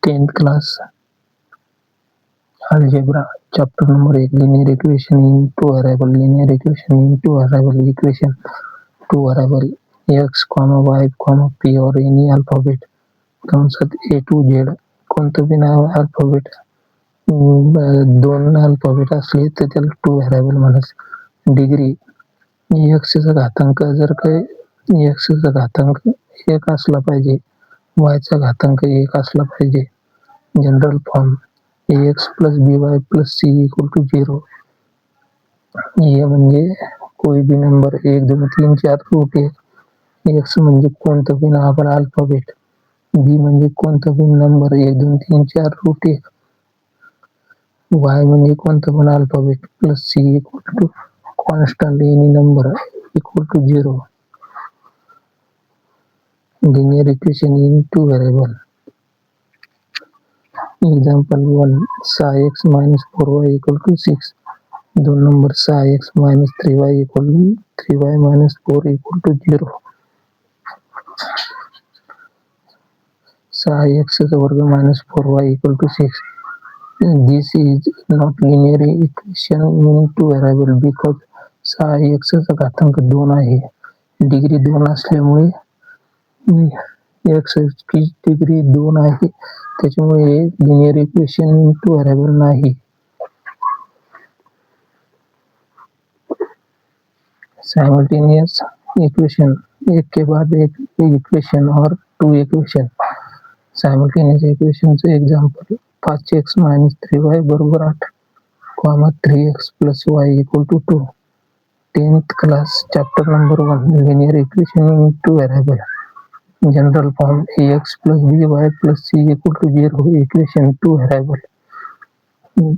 10th class algebra chapter number 1 linear equation in two variable equation two variable x y p or any alphabet कंसात a to z कोणतं बी नाव alphabet दोन alphabet असले तर त्याला two variable म्हणायचं. Degree x चा घातांक जर काही x चा घातांक 1 असला पाहिजे, y चा घातांक 1 असला पाहिजे. General form ax + by + c = 0. ये म्हणजे कोई भी नंबर 1 2 3 4 रूट 1. x म्हणजे कोणतं बी नाव अल्फाबेट. b म्हणजे कोणतं पण नंबर 1 2 3 4 रूट 1. y म्हणजे कोणतं पण alphabet plus c = constant any number = 0. Linear equation in two variable. Example 1 6x - 4y = 6. दोन number 6x - 3y = 3y - 4 = 0. 6x² - 4y = 6. This is not linear equation in two variable because 6x चा घातांक 2 आहे. Degree 2 असल्यामुळे x ची degree 2 आहे, त्याच्यामुळे linear equation in two variable नाही. Simultaneous equation एक के बाद एक इक्वेशन और टू इक्वेशन. सायमल्टेनियस इक्वेशनचं example 5x - 3y = 8, 3x + y = 2. 10th class chapter number 1 linear equation in two variable. General form ax + by + c = 0. Equation two variable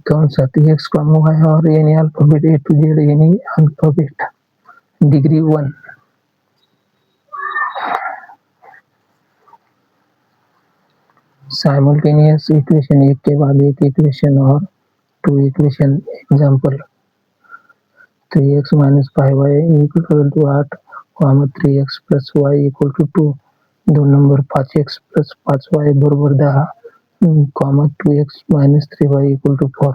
कंसात x, y और any alphabet a to z any alphabet. Degree 1. Simultaneous equation एक के बाद एक equation और two equation. Example 3x - 5y = 8, 3x + y = 2. दोन number 5x + 5y = 10, 2x - 3y = 4.